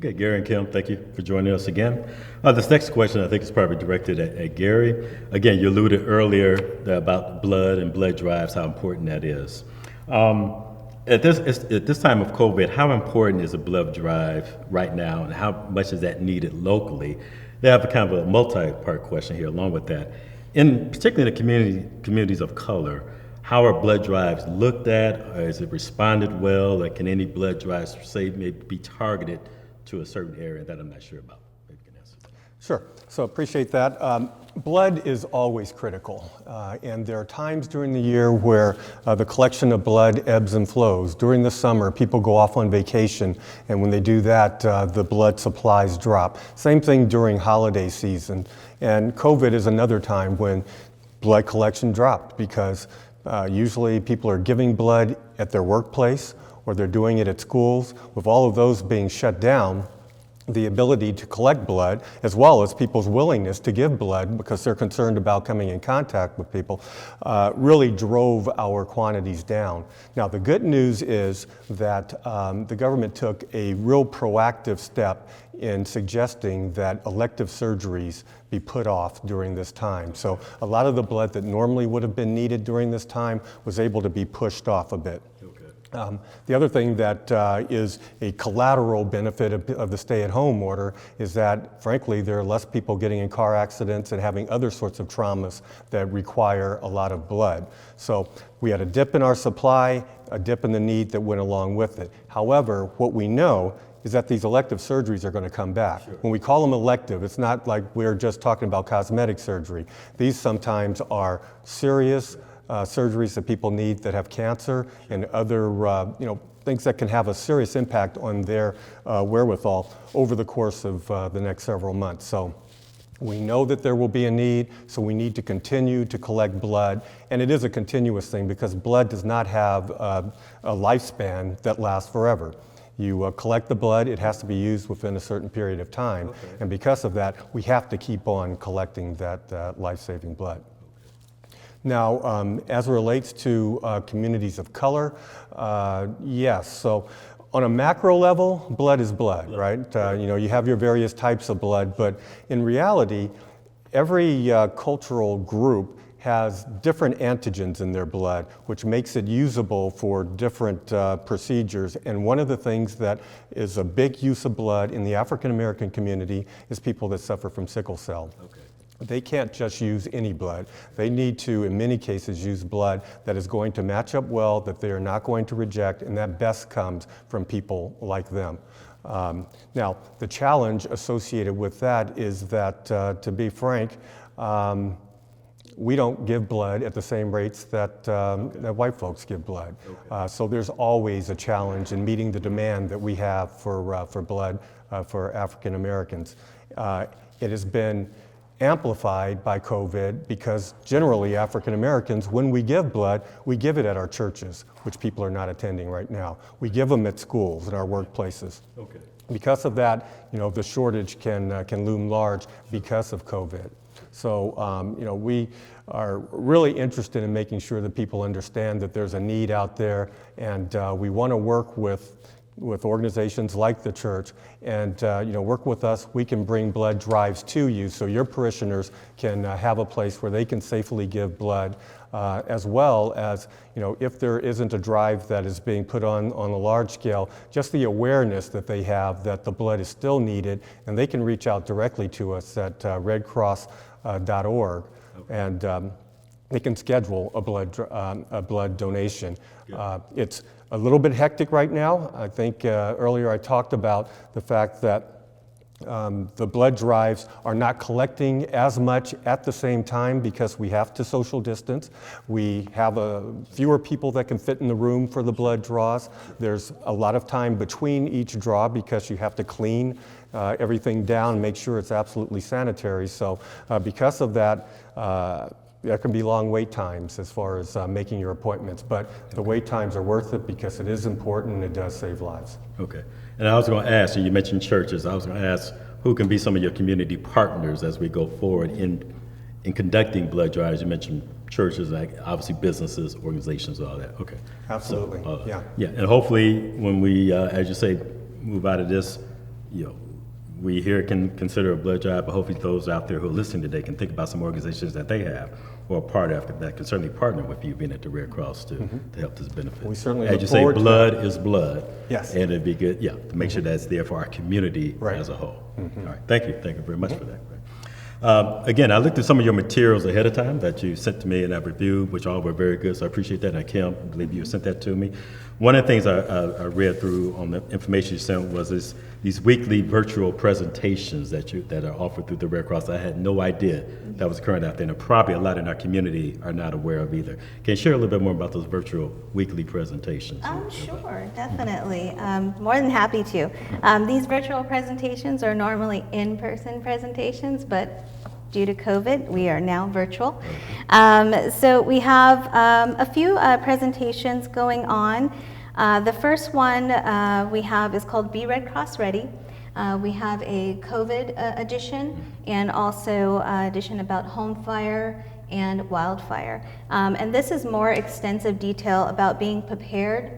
Okay, Gary and Kim, thank you for joining us again. This next question I think is probably directed at Gary. Again, you alluded earlier about blood and blood drives, how important that is. At this time of COVID, how important is a blood drive right now, and how much is that needed locally? They have a kind of a multi-part question here along with that. In particularly the communities of color, how are blood drives looked at? Or is it responded well? Or can any blood drives, say, maybe be targeted to a certain area that I'm not sure about? Maybe you can answer. Sure. So appreciate that. Blood is always critical, and there are times during the year where the collection of blood ebbs and flows. During the summer, people go off on vacation, and when they do that, the blood supplies drop. Same thing during holiday season. And COVID is another time when blood collection dropped because usually people are giving blood at their workplace or they're doing it at schools. With all of those being shut down, the ability to collect blood, as well as people's willingness to give blood because they're concerned about coming in contact with people, really drove our quantities down. Now, the good news is that the government took a real proactive step in suggesting that elective surgeries be put off during this time. So a lot of the blood that normally would have been needed during this time was able to be pushed off a bit. The other thing that is a collateral benefit of the stay-at-home order is that, frankly, there are less people getting in car accidents and having other sorts of traumas that require a lot of blood. So we had a dip in our supply, a dip in the need that went along with it. However, what we know is that these elective surgeries are going to come back. Sure. When we call them elective, it's not like we're just talking about cosmetic surgery. These sometimes are serious surgeries that people need that have cancer and other things that can have a serious impact on their wherewithal over the course of the next several months. So we know that there will be a need, so we need to continue to collect blood. And it is a continuous thing because blood does not have a lifespan that lasts forever. You collect the blood, it has to be used within a certain period of time. Okay. And because of that, we have to keep on collecting that life-saving blood. Now, as it relates to communities of color, yes. So on a macro level, blood is blood, right? You have your various types of blood, but in reality, every cultural group has different antigens in their blood, which makes it usable for different procedures. And one of the things that is a big use of blood in the African American community is people that suffer from sickle cell. Okay. They can't just use any blood. They need to, in many cases, use blood that is going to match up well, that they are not going to reject, and that best comes from people like them. Now, the challenge associated with that is that, to be frank, we don't give blood at the same rates that white folks give blood. Okay. So there's always a challenge in meeting the demand that we have for blood for African Americans. It has been amplified by COVID because generally African Americans, when we give blood, we give it at our churches, which people are not attending right now. We give them at schools and our workplaces. Okay. Because of that, the shortage can loom large because of COVID. So, we are really interested in making sure that people understand that there's a need out there, and we want to work with organizations like the church and work with us. We can bring blood drives to you so your parishioners can have a place where they can safely give blood, as well as if there isn't a drive that is being put on a large scale, just the awareness that they have that the blood is still needed, and they can reach out directly to us at redcross.org. Okay. And they can schedule a blood donation. It's a little bit hectic right now. I think earlier I talked about the fact that the blood drives are not collecting as much at the same time because we have to social distance. We have fewer people that can fit in the room for the blood draws. There's a lot of time between each draw because you have to clean everything down, make sure it's absolutely sanitary. So because of that, there can be long wait times as far as making your appointments, but the wait times are worth it because it is important and it does save lives. Okay. And I was going to ask you mentioned churches. I was going to ask who can be some of your community partners as we go forward in conducting blood drives. You mentioned churches, like obviously businesses, organizations, all that. Okay. Absolutely. So, yeah. And hopefully when we, as you say, move out of this, you know, we here can consider a blood drive, but hopefully those out there who are listening today can think about some organizations that they have or a part of that can certainly partner with you being at the Red Cross to help this benefit. We certainly As look you say, forward to blood is blood. Yes. And it'd be good, to make sure that's there for our community Right. as a whole. All right, thank you very much for that. Again, I looked at some of your materials ahead of time that you sent to me and I reviewed, which all were very good, so I appreciate that. And Kim, I believe you sent that to me. One of the things I read through on the information you sent was these weekly virtual presentations that are offered through the Red Cross. I had no idea that was current out there, and probably a lot in our community are not aware of either. Can you share a little bit more about those virtual weekly presentations? Sure, definitely. More than happy to. These virtual presentations are normally in-person presentations, but due to COVID, we are now virtual. So we have a few presentations going on. The first one we have is called Be Red Cross Ready. We have a COVID edition and also edition about home fire and wildfire. And this is more extensive detail about being prepared,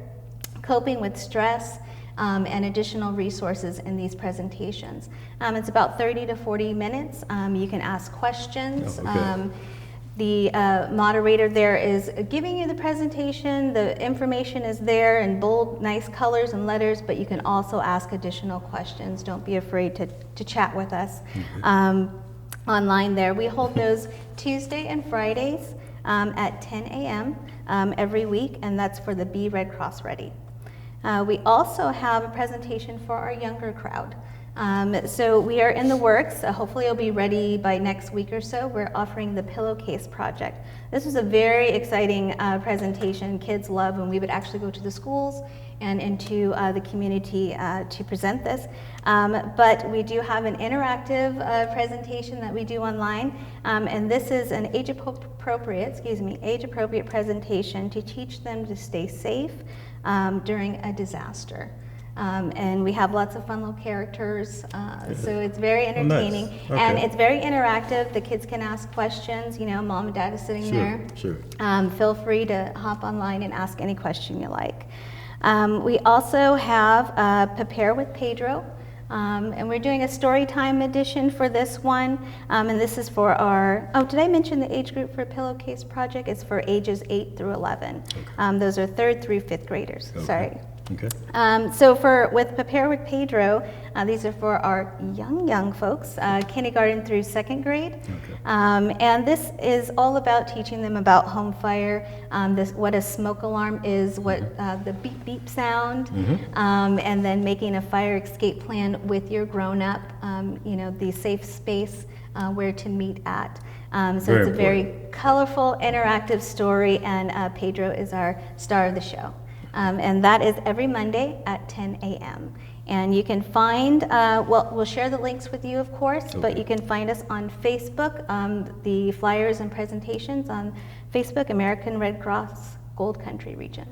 coping with stress, and additional resources in these presentations. It's about 30 to 40 minutes. You can ask questions. The moderator there is giving you the presentation. The information is there in bold, nice colors and letters, but you can also ask additional questions. Don't be afraid to chat with us online there. We hold those Tuesday and Fridays at 10 a.m. Every week, and that's for the Be Red Cross Ready. We also have a presentation for our younger crowd. So we are in the works. Hopefully it'll be ready by next week or so. We're offering the Pillowcase Project. This was a very exciting presentation kids love when we would actually go to the schools and into the community to present this. But we do have an interactive presentation that we do online, and this is an age-appropriate presentation to teach them to stay safe during a disaster. And we have lots of fun little characters, so it's very entertaining. Nice. Okay. And it's very interactive. The kids can ask questions, mom and dad is sitting there. Sure. Feel free to hop online and ask any question you like. We also have Prepare with Pedro, and we're doing a story time edition for this one, and this is for our, did I mention the age group for Pillowcase Project? It's for ages 8 through 11. Okay. Those are 3rd through 5th graders, sorry. Okay. So with Prepare with Pedro, these are for our young folks, kindergarten through 2nd grade. Okay. And this is all about teaching them about home fire, what a smoke alarm is, what the beep beep sound, and then making a fire escape plan with your grown-up, the safe space where to meet at. So it's a very colorful, interactive story, and Pedro is our star of the show. And that is every Monday at 10 a.m. And you can find, we'll share the links with you, of course, but you can find us on Facebook, the flyers and presentations on Facebook, American Red Cross Gold Country Region.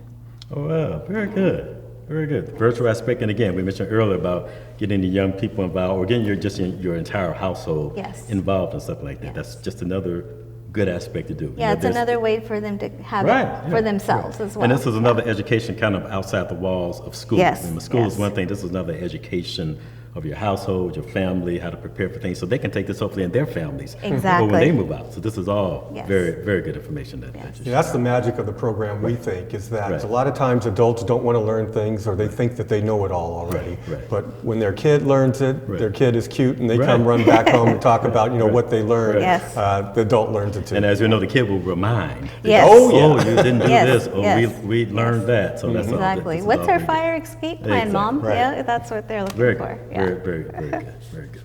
Oh, wow, very good. Very good. The virtual aspect, and again, we mentioned earlier about getting the young people involved, or getting your entire household involved and stuff like that. That's just another good aspect to do. Yeah, it's another way for them to have it for themselves as well. And this is another education kind of outside the walls of school. Yes. And school is one thing, this is another education of your household, your family, how to prepare for things, so they can take this hopefully in their families. Exactly. Or when they move out. So this is all very, very good information. That's the magic of the program, we think, is that a lot of times adults don't want to learn things, or they think that they know it all already. But when their kid learns it, their kid is cute, and they come run back home and talk about what they learned. The adult learns it too. And as you know, the kid will remind. Yes. Oh, you didn't do this. Oh, we learned that. So that's all exactly. good. What's our fire escape plan, Mom? Yeah, that's what they're looking for. Very good. Very good.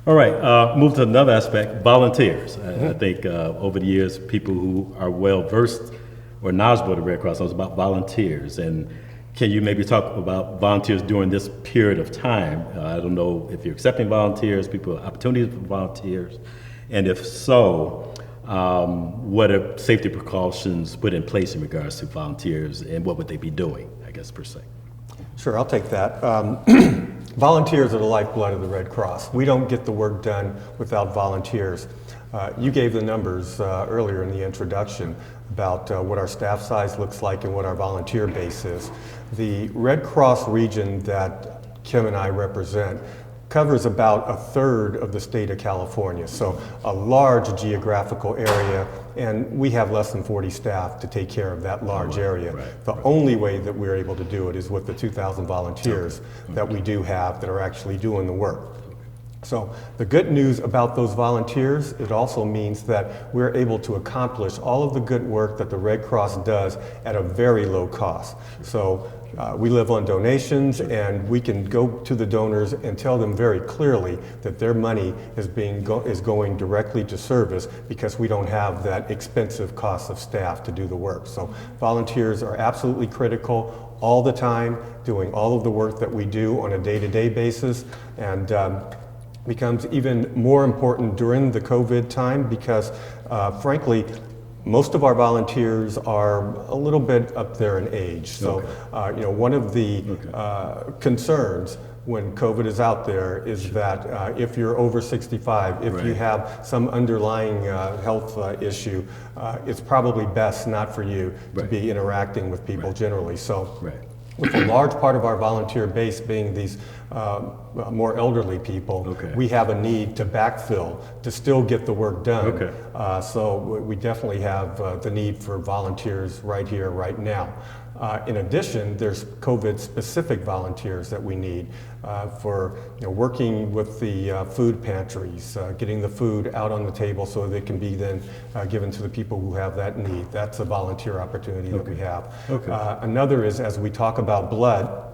All right, move to another aspect, volunteers. I think over the years, people who are well versed or knowledgeable of the Red Cross knows about volunteers. And can you maybe talk about volunteers during this period of time? I don't know if you're accepting volunteers, opportunities for volunteers. And if so, what are safety precautions put in place in regards to volunteers, and what would they be doing, I guess, per se? Sure, I'll take that. Volunteers are the lifeblood of the Red Cross. We don't get the work done without volunteers. You gave the numbers earlier in the introduction about what our staff size looks like and what our volunteer base is. The Red Cross region that Kim and I represent, covers about a third of the state of California, so a large geographical area, and we have less than 40 staff to take care of that large area. The only way that we're able to do it is with the 2,000 volunteers that we do have that are actually doing the work. So the good news about those volunteers, it also means that we're able to accomplish all of the good work that the Red Cross does at a very low cost. So we live on donations, and we can go to the donors and tell them very clearly that their money is going directly to service, because we don't have that expensive cost of staff to do the work. So volunteers are absolutely critical all the time, doing all of the work that we do on a day-to-day basis, and becomes even more important during the COVID time, because frankly, most of our volunteers are a little bit up there in age. So, one of the concerns when COVID is out there is that if you're over 65, if you have some underlying health issue, it's probably best not for you to be interacting with people generally. So, with a large part of our volunteer base being these more elderly people, we have a need to backfill to still get the work done. So we definitely have the need for volunteers right here, right now. In addition, there's COVID-specific volunteers that we need for working with the food pantries, getting the food out on the table so they can be then given to the people who have that need. That's a volunteer opportunity that we have. Another is, as we talk about blood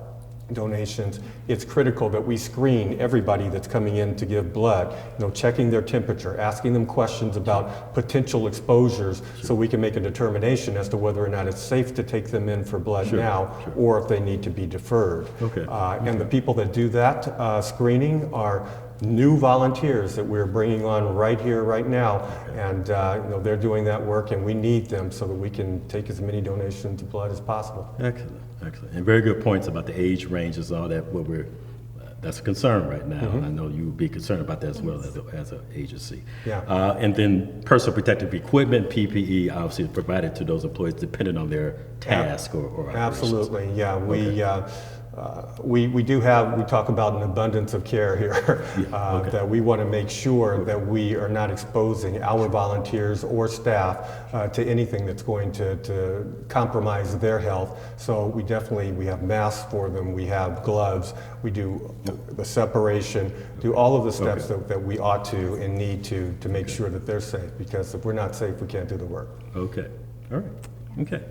donations, it's critical that we screen everybody that's coming in to give blood, checking their temperature, asking them questions about potential exposures, so we can make a determination as to whether or not it's safe to take them in for blood now, or if they need to be deferred. And the people that do that screening are new volunteers that we're bringing on right here, right now, and they're doing that work, and we need them so that we can take as many donations of blood as possible. Excellent, excellent, and very good points about the age ranges, all that. That's a concern right now. I know you would be concerned about that as well as an agency. And then personal protective equipment, PPE, obviously provided to those employees depending on their task or operations. Absolutely, yeah. We talk about an abundance of care here, that we want to make sure that we are not exposing our volunteers or staff to anything that's going to compromise their health. So we have masks for them, we have gloves, we do the separation, do all of the steps that we ought to and need to make sure that they're safe, because if we're not safe, we can't do the work. All right, okay.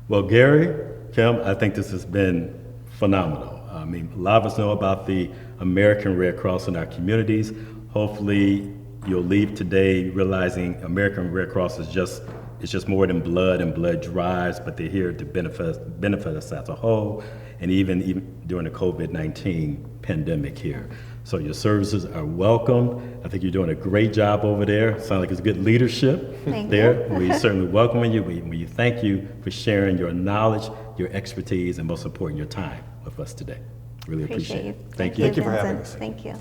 Well, Gary, Kim, I think this has been phenomenal. I mean, a lot of us know about the American Red Cross in our communities. Hopefully you'll leave today realizing American Red Cross is just more than blood and blood drives, but they're here to benefit us as a whole, and even during the COVID-19 pandemic here. So your services are welcome. I think you're doing a great job over there. Sounds like it's good leadership there. We certainly welcome you. We thank you for sharing your knowledge, your expertise, and most important, your time with us today. Really appreciate it. Thank you for having us. Thank you.